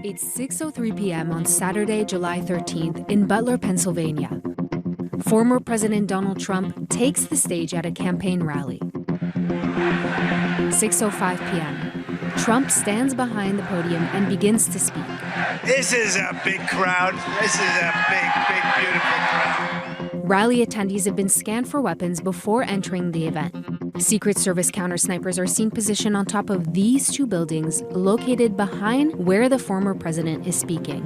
It's 6:03 p.m. on Saturday, July 13th in Butler, Pennsylvania. Former President Donald Trump takes the stage at a campaign rally. 6:05 p.m. Trump stands behind the podium and begins to speak. This is a big crowd. This is a big, beautiful crowd. Rally attendees have been scanned for weapons before entering the event. Secret Service counter snipers are seen positioned on top of these two buildings located behind where the former president is speaking.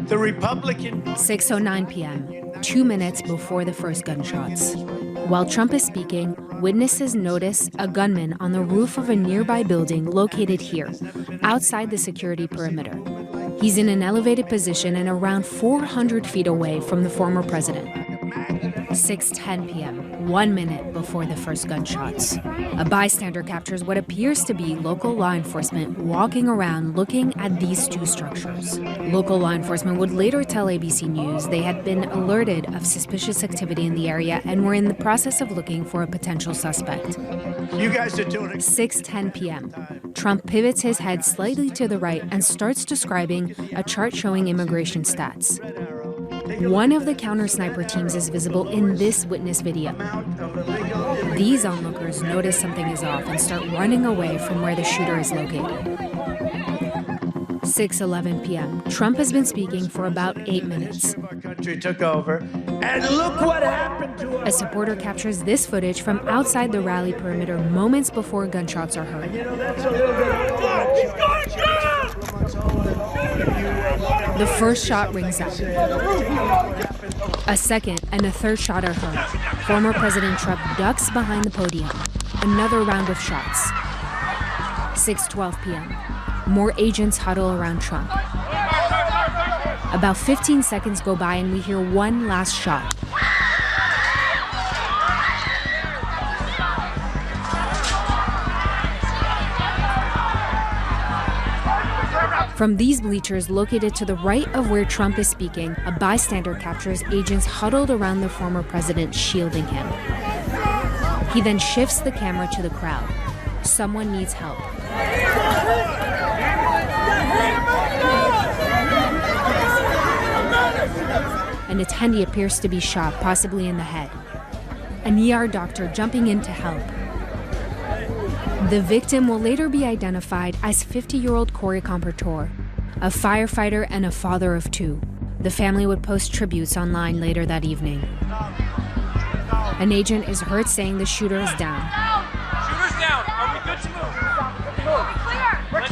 The Republican... 6:09 p.m., 2 minutes before the first gunshots. While Trump is speaking, witnesses notice a gunman on the roof of a nearby building located here, outside the security perimeter. He's in an elevated position and around 400 feet away from the former president. 6:10 p.m., 1 minute before the first gunshots. A bystander captures what appears to be local law enforcement walking around looking at these two structures. Local law enforcement would later tell ABC News they had been alerted of suspicious activity in the area and were in the process of looking for a potential suspect. You guys are doing it. 6:10 p.m. Trump pivots his head slightly to the right and starts describing a chart showing immigration stats. One of the counter sniper teams is visible in this witness video. These onlookers notice something is off and start running away from where the shooter is located. 6:11 p.m. Trump has been speaking for about 8 minutes. Our country took over, and look what happened to us. A supporter captures this footage from outside the rally perimeter moments before gunshots are heard. The first shot rings out. A second and a third shot are heard. Former President Trump ducks behind the podium. Another round of shots. 6:12 p.m. More agents huddle around Trump. About 15 seconds go by and we hear one last shot. From these bleachers located to the right of where Trump is speaking, a bystander captures agents huddled around the former president, shielding him. He then shifts the camera to the crowd. Someone needs help. An attendee appears to be shot, possibly in the head. An ER doctor jumping in to help. The victim will later be identified as 50-year-old Corey Compertor, a firefighter and a father of two. The family would post tributes online later that evening. An agent is heard saying the shooter is down. Shooter's down. Are we good to move? We're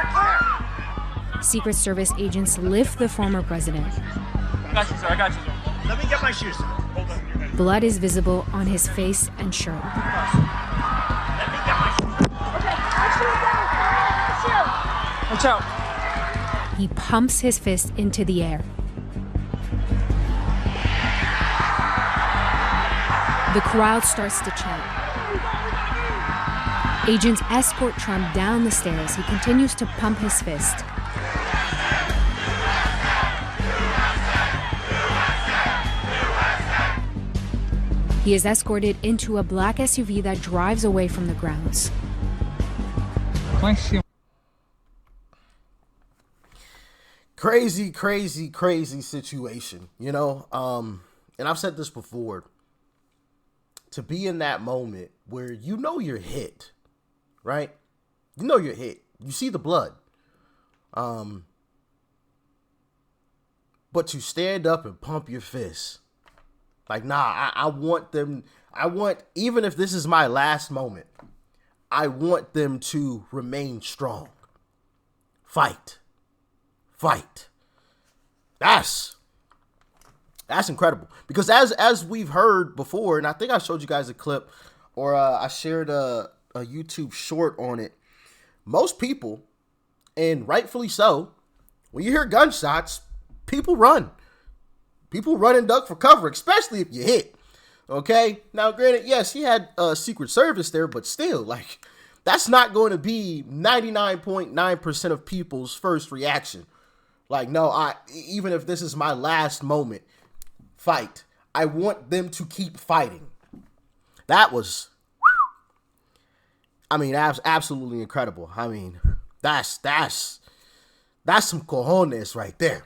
clear. Secret Service agents lift the former president. I got you, sir. Let me get my shoes. Hold on. Blood is visible on his face and shirt. Watch out. He pumps his fist into the air. The crowd starts to chant. Agents escort Trump down the stairs. He continues to pump his fist. He is escorted into a black SUV that drives away from the grounds. Crazy situation, you know? And I've said this before. To be in that moment where you know you're hit, right? You know you're hit. You see the blood. But to stand up and pump your fist. Like, nah, I want them, even if this is my last moment, I want them to remain strong. Fight. That's incredible. Because as we've heard before, and I think I showed you guys a clip, or I shared a YouTube short on it, most people, and rightfully so, when you hear gunshots, people run. People run and duck for cover, especially if you hit. Okay? Now, granted, yes, he had Secret Service there, but still, like, that's not going to be 99.9% of people's first reaction. Like, no, even if this is my last moment, fight. I want them to keep fighting. That was, absolutely incredible. I mean, that's That's some cojones right there.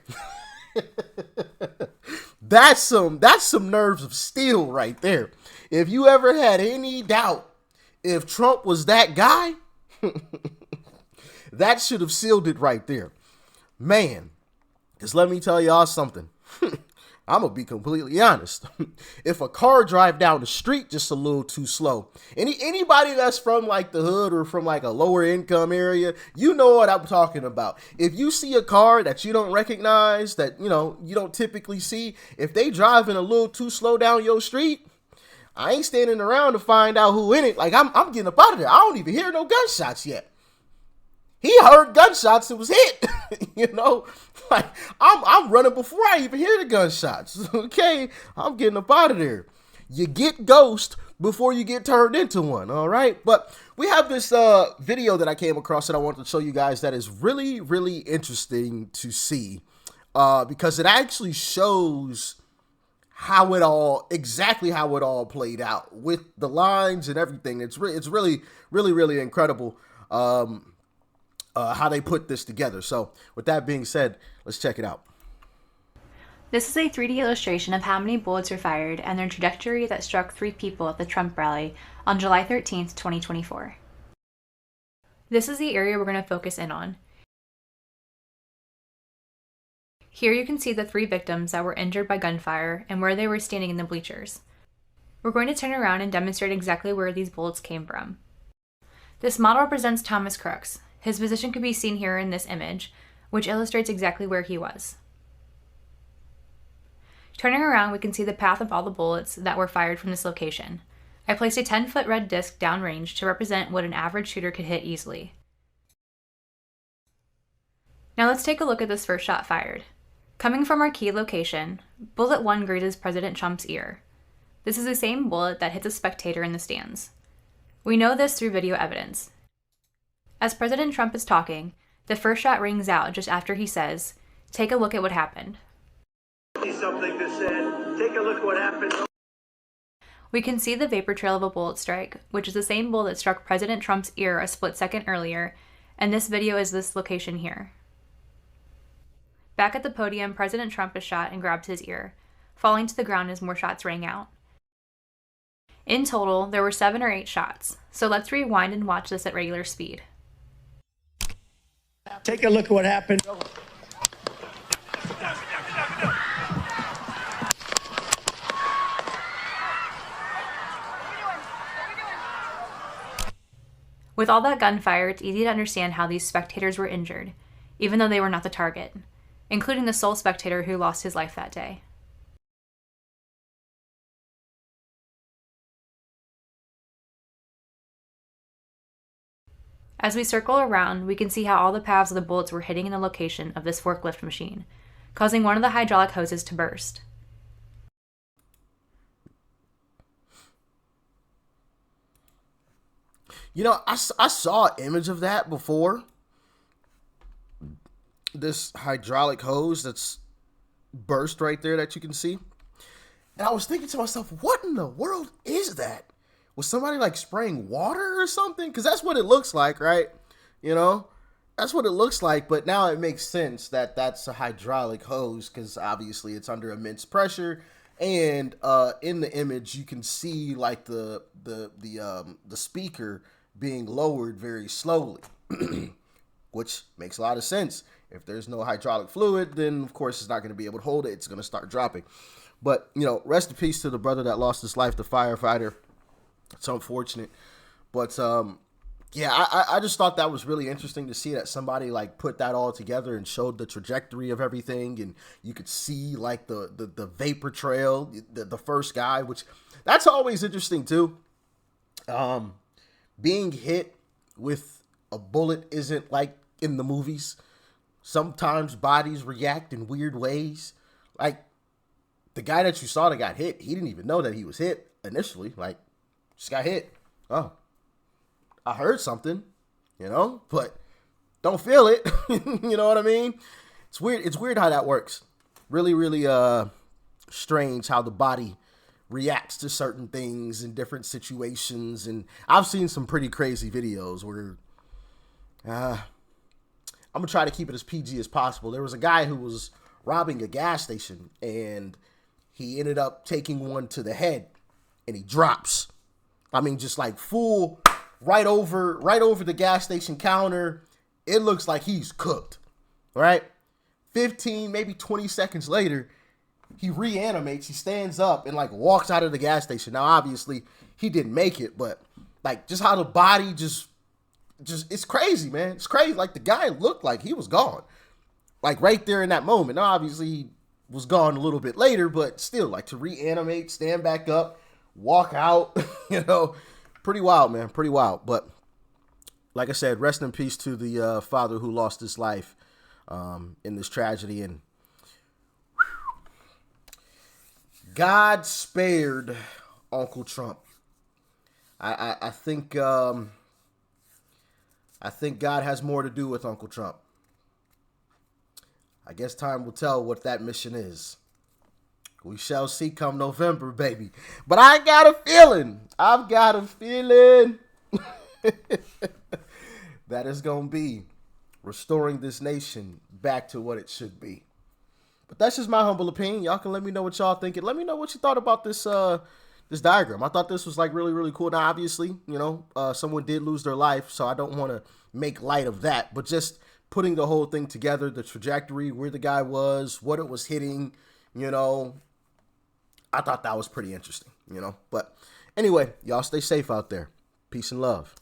That's some nerves of steel right there. If you ever had any doubt if Trump was that guy, that should have sealed it right there. Man, just let me tell y'all something. I'm gonna be completely honest. If a car drive down the street just a little too slow, anybody that's from like the hood or from like a lower income area, you know what I'm talking about. If you see a car that you don't recognize, that you don't typically see, if they driving a little too slow down your street, I ain't standing around to find out who in it. Like I'm getting up out of there. I don't even hear no gunshots yet. He heard gunshots and was hit. Like I'm running before I even hear the gunshots. Okay, I'm getting up out of there. You get ghost before you get turned into one. All right, but we have this video that I came across that I wanted to show you guys that is really, really interesting to see because it actually shows exactly how it all played out with the lines and everything. It's really, really, really incredible. How they put this together. So with that being said, let's check it out. This is a 3D illustration of how many bullets were fired and their trajectory that struck 3 people at the Trump rally on July 13th, 2024. This is the area we're going to focus in on. Here you can see the 3 victims that were injured by gunfire and where they were standing in the bleachers. We're going to turn around and demonstrate exactly where these bullets came from. This model represents Thomas Crooks. His position could be seen here in this image, which illustrates exactly where he was. Turning around, we can see the path of all the bullets that were fired from this location. I placed a 10-foot red disc downrange to represent what an average shooter could hit easily. Now let's take a look at this first shot fired. Coming from our key location, bullet 1 grazes President Trump's ear. This is the same bullet that hits a spectator in the stands. We know this through video evidence. As President Trump is talking, the first shot rings out just after he says, "Take a look at what happened." Something to say. Take a look at what happened. We can see the vapor trail of a bullet strike, which is the same bullet that struck President Trump's ear a split second earlier, and this video is this location here. Back at the podium, President Trump is shot and grabs his ear, falling to the ground as more shots rang out. In total, there were 7 or 8 shots, so let's rewind and watch this at regular speed. Take a look at what happened. With all that gunfire, it's easy to understand how these spectators were injured, even though they were not the target, including the sole spectator who lost his life that day. As we circle around, we can see how all the paths of the bullets were hitting in the location of this forklift machine, causing one of the hydraulic hoses to burst. I saw an image of that before. This hydraulic hose that's burst right there that you can see. And I was thinking to myself, what in the world is that? Was somebody like spraying water or something? Because that's what it looks like, right? That's what it looks like. But now it makes sense that that's a hydraulic hose because obviously it's under immense pressure. And in the image, you can see like the speaker being lowered very slowly, which makes a lot of sense. If there's no hydraulic fluid, then of course it's not going to be able to hold it. It's going to start dropping. But, rest in peace to the brother that lost his life, the firefighter. It's unfortunate. But, I just thought that was really interesting to see that somebody like put that all together and showed the trajectory of everything. And you could see like the vapor trail, the first guy, which that's always interesting too. Being hit with a bullet isn't like in the movies. Sometimes bodies react in weird ways. Like the guy that you saw that got hit, he didn't even know that he was hit initially. Like, just got hit. Oh, I heard something, but don't feel it. You know what I mean? It's weird. It's weird how that works. Really, really strange how the body reacts to certain things in different situations. And I've seen some pretty crazy videos where I'm gonna try to keep it as PG as possible. There was a guy who was robbing a gas station, and he ended up taking one to the head, and he drops. I mean, just like full right over the gas station counter. It looks like he's cooked, right? 15, maybe 20 seconds later, he reanimates, he stands up and like walks out of the gas station. Now, obviously, he didn't make it, but like just how the body just it's crazy, man. It's crazy. Like the guy looked like he was gone. Like right there in that moment. Now, obviously, he was gone a little bit later, but still, like to reanimate, stand back up, walk out, pretty wild, man. Pretty wild. But like I said, rest in peace to the father who lost his life in this tragedy. And God spared Uncle Trump. I think God has more to do with Uncle Trump. I guess time will tell what that mission is. We shall see come November, baby. But I've got a feeling that is going to be restoring this nation back to what it should be. But that's just my humble opinion. Y'all can let me know what y'all think. Let me know what you thought about this this diagram. I thought this was like really, really cool. Now, obviously, someone did lose their life, so I don't want to make light of that. But just putting the whole thing together, the trajectory, where the guy was, what it was hitting, I thought that was pretty interesting, But anyway, y'all stay safe out there. Peace and love.